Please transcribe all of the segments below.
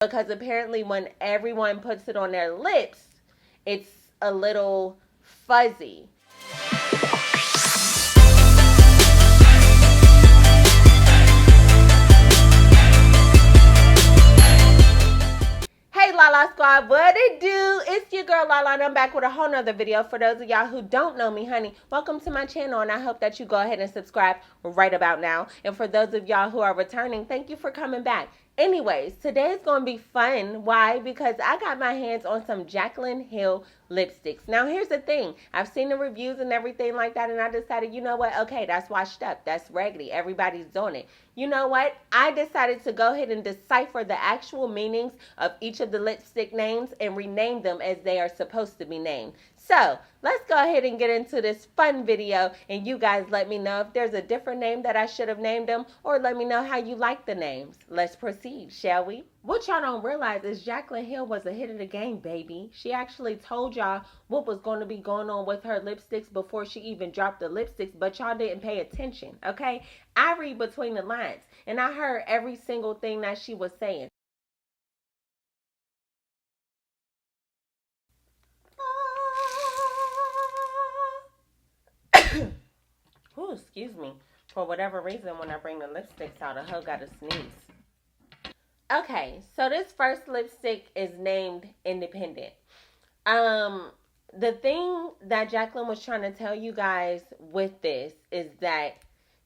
because apparently when everyone puts it on their lips, it's a little fuzzy. Hey LALA Squad, what it do? It's your girl LaLa, and I'm back with a whole nother video. For those of y'all who don't know me, honey, welcome to my channel, and I hope that you go ahead and subscribe right about now. And for those of y'all who are returning, thank you for coming back. Anyways, today is going to be fun. Why? Because I got my hands on some Jaclyn Hill lipsticks. Now, here's the thing. I've seen the reviews and everything like that, and I decided, you know what? Okay, that's washed up. That's raggedy. Everybody's doing it. You know what? I decided to go ahead and decipher the actual meanings of each of the lipstick names and rename them as they are supposed to be named. So, let's go ahead and get into this fun video, and you guys let me know if there's a different name that I should have named them, or let me know how you like the names. Let's proceed, shall we? What y'all don't realize is Jaclyn Hill was ahead of the game, baby. She actually told y'all what was going to be going on with her lipsticks before she even dropped the lipsticks, but y'all didn't pay attention, okay? I read between the lines, and I heard every single thing that she was saying. Ooh, excuse me. For whatever reason, when I bring the lipsticks out, a hoe got to sneeze. Okay, so this first lipstick is named Independent. The thing that Jaclyn was trying to tell you guys with this is that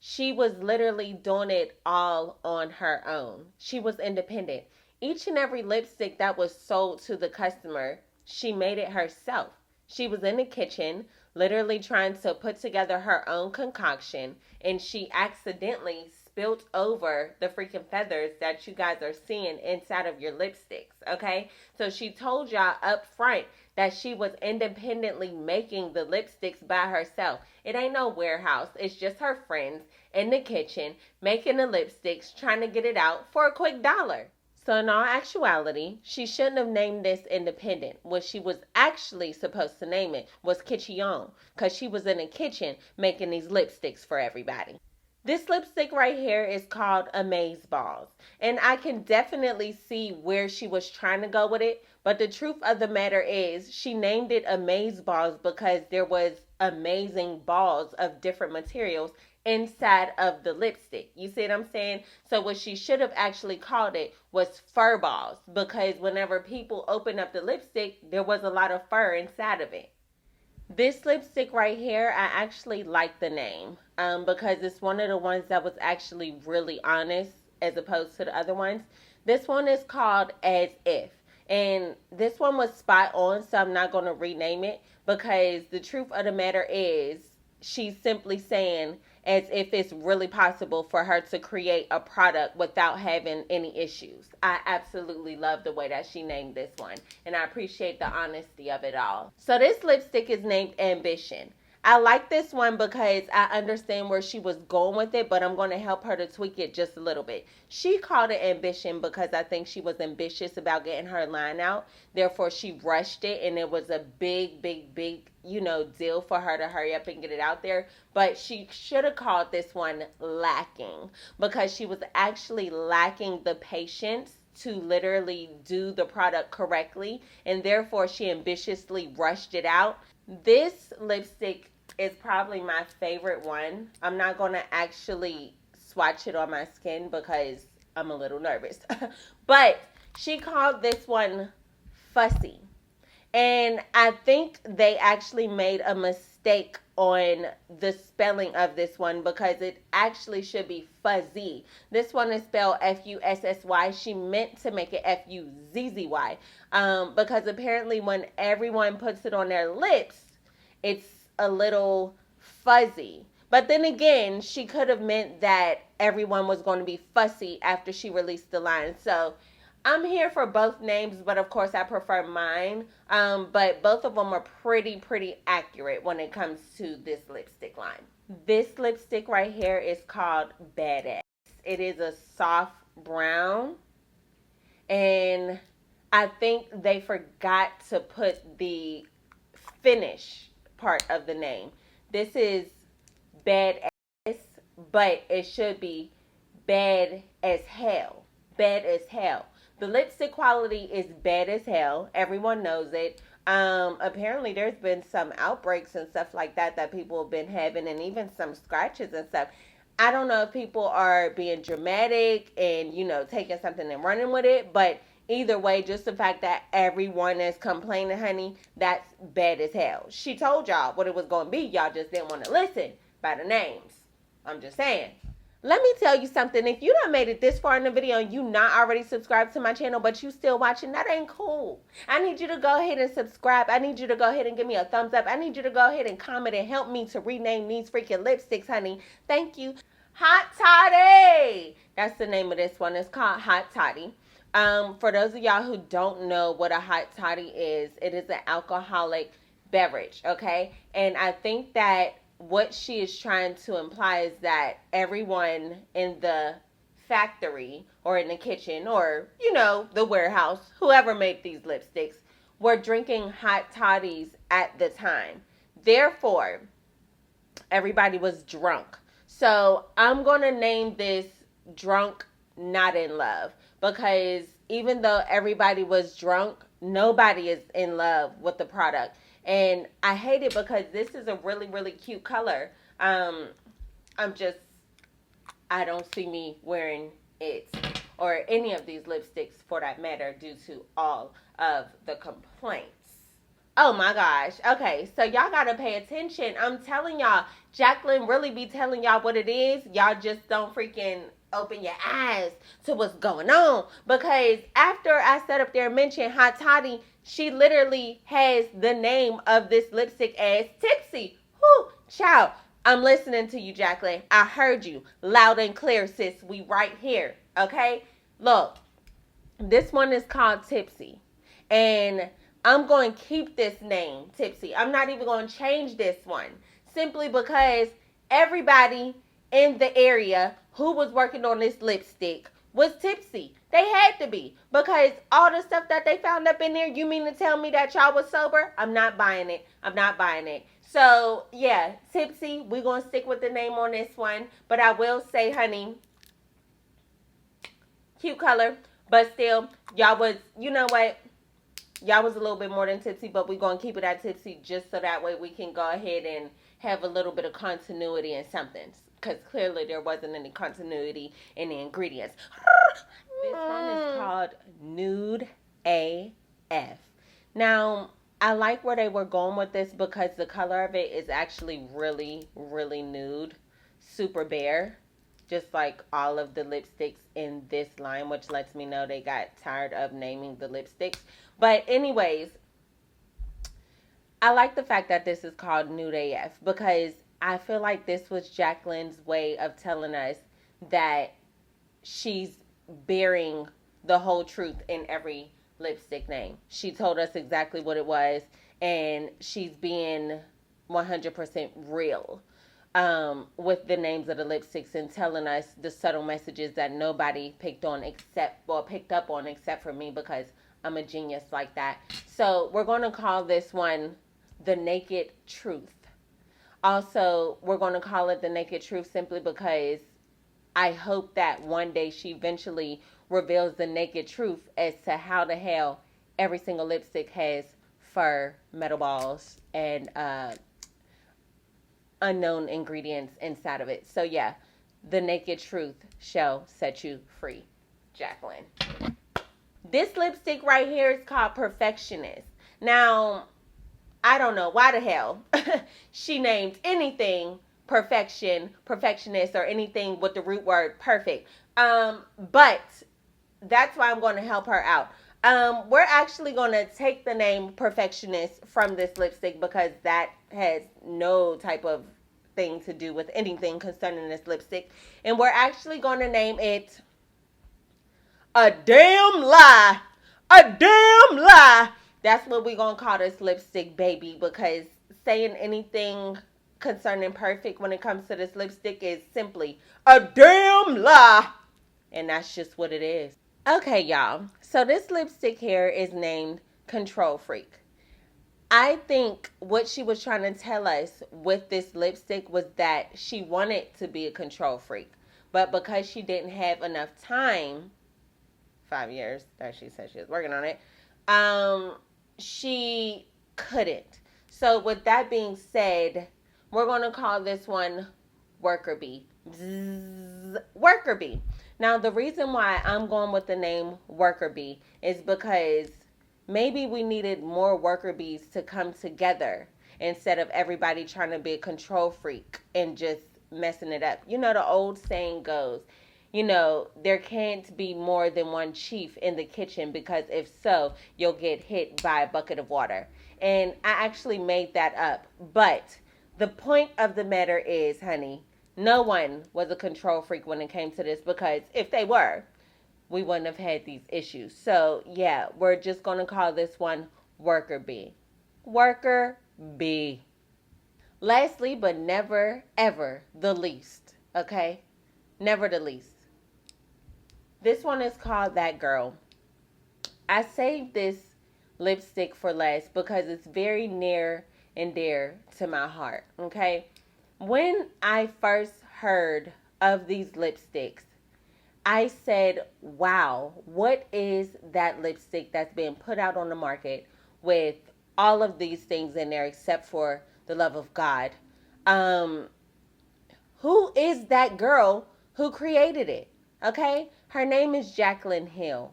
she was literally doing it all on her own. She was independent. Each and every lipstick that was sold to the customer, she made it herself. She was in the kitchen, literally trying to put together her own concoction, and she accidentally spilt over the freaking feathers that you guys are seeing inside of your lipsticks, okay? So she told y'all up front that she was independently making the lipsticks by herself. It ain't no warehouse. It's just her friends in the kitchen making the lipsticks, trying to get it out for a quick $1. So in all actuality, she shouldn't have named this Independent. What she was actually supposed to name it was Kitchen, because she was in the kitchen making these lipsticks for everybody. This lipstick right here is called Amaze Balls, and I can definitely see where she was trying to go with it, but the truth of the matter is she named it Amaze Balls because there was amazing balls of different materials inside of the lipstick. You see what I'm saying? So what she should have actually called it was Fur Balls, because whenever people open up the lipstick, there was a lot of fur inside of it. This lipstick right here, I actually like the name because it's one of the ones that was actually really honest as opposed to the other ones. This one is called As If. And this one was spot on, so I'm not going to rename it because the truth of the matter is she's simply saying as if it's really possible for her to create a product without having any issues. I absolutely love the way that she named this one, and I appreciate the honesty of it all. So this lipstick is named Ambition. I like this one because I understand where she was going with it, but I'm going to help her to tweak it just a little bit. She called it Ambition because I think she was ambitious about getting her line out. Therefore, she rushed it, and it was a big, deal for her to hurry up and get it out there. But she should have called this one Lacking because she was actually lacking the patience to literally do the product correctly, and therefore she ambitiously rushed it out. This lipstick is probably my favorite one. I'm not going to actually swatch it on my skin because I'm a little nervous. But she called this one Fussy. And I think they actually made a mistake on the spelling of this one because it actually should be Fuzzy. This one is spelled Fussy. She meant to make it Fuzzzy because apparently when everyone puts it on their lips, it's a little fuzzy. But then again, she could have meant that everyone was going to be fussy after she released the line. So I'm here for both names, but of course I prefer mine. But both of them are pretty accurate when it comes to this lipstick line. This lipstick right here is called Badass. It is a soft brown, and I think they forgot to put the finish part of the name. This is Badass, but it should be Bad as Hell. Bad as Hell. The lipstick quality is bad as hell. Everyone knows it. Apparently there's been some outbreaks and stuff like that people have been having, and even some scratches and stuff. I don't know if people are being dramatic and, taking something and running with it, but either way, just the fact that everyone is complaining, honey, that's bad as hell. She told y'all what it was going to be. Y'all just didn't want to listen by the names. I'm just saying. Let me tell you something. If you done made it this far in the video and you not already subscribed to my channel, but you still watching, that ain't cool. I need you to go ahead and subscribe. I need you to go ahead and give me a thumbs up. I need you to go ahead and comment and help me to rename these freaking lipsticks, honey. Thank you. Hot Toddy. That's the name of this one. It's called Hot Toddy. For those of y'all who don't know what a Hot Toddy is, it is an alcoholic beverage, okay? And I think that what she is trying to imply is that everyone in the factory or in the kitchen or, the warehouse, whoever made these lipsticks, were drinking hot toddies at the time. Therefore, everybody was drunk. So I'm going to name this Drunk Not in Love, because even though everybody was drunk, nobody is in love with the product. And I hate it because this is a really, really cute color. I don't see me wearing it or any of these lipsticks for that matter due to all of the complaints. Oh my gosh. Okay, so y'all gotta pay attention. I'm telling y'all, Jaclyn really be telling y'all what it is. Y'all just don't freaking open your eyes to what's going on. Because after I sat up there and mentioned Hot Toddy, she literally has the name of this lipstick as Tipsy. Whoo, child. I'm listening to you, Jaclyn. I heard you loud and clear, sis. We right here, okay? Look, this one is called Tipsy. And I'm going to keep this name, Tipsy. I'm not even going to change this one. Simply because everybody in the area who was working on this lipstick was tipsy. They had to be. Because all the stuff that they found up in there, you mean to tell me that y'all was sober? I'm not buying it. I'm not buying it. So, yeah, Tipsy, we're going to stick with the name on this one. But I will say, honey, cute color. But still, y'all was, you know what? Y'all was a little bit more than tipsy, but we're going to keep it at tipsy just so that way we can go ahead and have a little bit of continuity in something. Because clearly there wasn't any continuity in the ingredients. This one is called Nude AF. Now, I like where they were going with this because the color of it is actually really, really nude. Super bare. Just like all of the lipsticks in this line, which lets me know they got tired of naming the lipsticks. But anyways, I like the fact that this is called Nude AF because I feel like this was Jaclyn's way of telling us that she's bearing the whole truth in every lipstick name. She told us exactly what it was, and she's being 100% real with the names of the lipsticks and telling us the subtle messages that nobody picked up on except for me, because I'm a genius like that. So we're going to call this one The Naked Truth. Also, we're going to call it The Naked Truth simply because I hope that one day she eventually reveals the naked truth as to how the hell every single lipstick has fur, metal balls, and unknown ingredients inside of it. So yeah, The Naked Truth shall set you free, Jaclyn. This lipstick right here is called Perfectionist. Now, I don't know why the hell she named anything perfectionist, or anything with the root word perfect. But that's why I'm going to help her out. We're actually going to take the name Perfectionist from this lipstick because that has no type of thing to do with anything concerning this lipstick. And we're actually going to name it A Damn Lie. A Damn Lie. That's what we're going to call this lipstick, baby, because saying anything concerning perfect when it comes to this lipstick is simply a damn lie. And that's just what it is. Okay, y'all. So this lipstick here is named Control Freak. I think what she was trying to tell us with this lipstick was that she wanted to be a control freak. But because she didn't have enough time 5 years that she said she was working on it. She couldn't. So with that being said, we're going to call this one Worker Bee. Worker Bee. Now, the reason why I'm going with the name Worker Bee is because maybe we needed more worker bees to come together instead of everybody trying to be a control freak and just messing it up. You know, the old saying goes, there can't be more than one chief in the kitchen, because if so, you'll get hit by a bucket of water. And I actually made that up. But the point of the matter is, honey, no one was a control freak when it came to this, because if they were, we wouldn't have had these issues. So, yeah, we're just going to call this one Worker Bee. Worker Bee. Lastly, but never, ever the least, okay? Never the least. This one is called That Girl. I saved this lipstick for last because it's very near and dear to my heart, okay? When I first heard of these lipsticks, I said, wow, what is that lipstick that's being put out on the market with all of these things in there except for the love of God? Who is that girl who created it? Okay? Her name is Jaclyn Hill.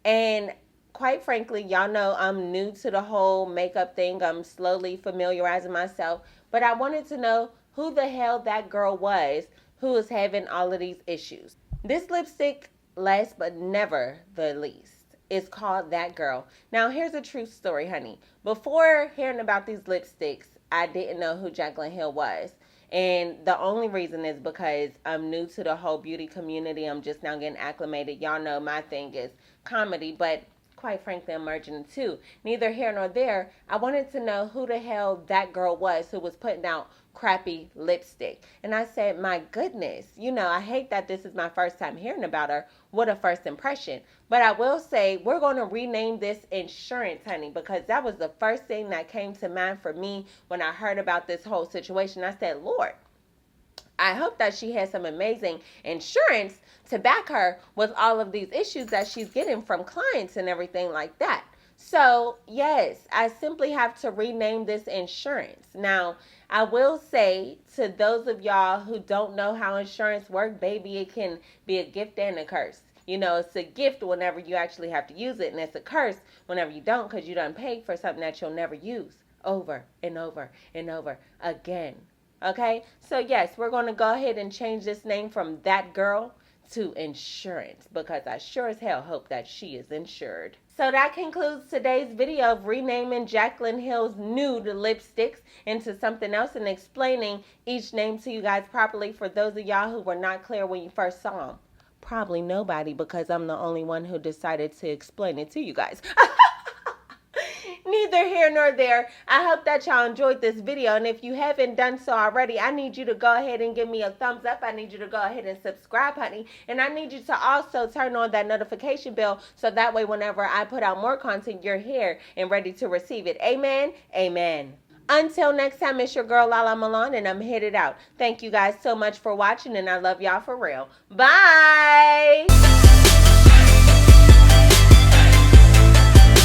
And quite frankly, y'all know I'm new to the whole makeup thing. I'm slowly familiarizing myself. But I wanted to know who the hell that girl was who is having all of these issues. This lipstick, last but never the least, is called That Girl. Now, here's a true story, honey. Before hearing about these lipsticks, I didn't know who Jaclyn Hill was. And the only reason is because I'm new to the whole beauty community. I'm just now getting acclimated. Y'all know my thing is comedy, but quite frankly, I'm merging the two. Neither here nor there. I wanted to know who the hell that girl was who was putting out crappy lipstick. And I said, my goodness, I hate that this is my first time hearing about her. What a first impression. But I will say, we're going to rename this Insurance, honey, because that was the first thing that came to mind for me when I heard about this whole situation. I said, Lord, I hope that she has some amazing insurance to back her with all of these issues that she's getting from clients and everything like that. So, yes, I simply have to rename this Insurance. Now, I will say to those of y'all who don't know how insurance works, baby, it can be a gift and a curse. It's a gift whenever you actually have to use it, and it's a curse whenever you don't, because you done paid for something that you'll never use over and over and over again. Okay? So, yes, we're going to go ahead and change this name from That Girl to Insurance, because I sure as hell hope that she is insured. So that concludes today's video of renaming Jaclyn Hill's nude lipsticks into something else and explaining each name to you guys properly for those of y'all who were not clear when you first saw them. Probably nobody, because I'm the only one who decided to explain it to you guys. Neither here nor there. I hope that y'all enjoyed this video, and if you haven't done so already, I need you to go ahead and give me a thumbs up. I need you to go ahead and subscribe, honey, and I need you to also turn on that notification bell so that way whenever I put out more content, you're here and ready to receive it. Amen. Amen. Until next time, it's your girl LaLa Milan, and I'm headed out. Thank you guys so much for watching, and I love y'all for real. Bye.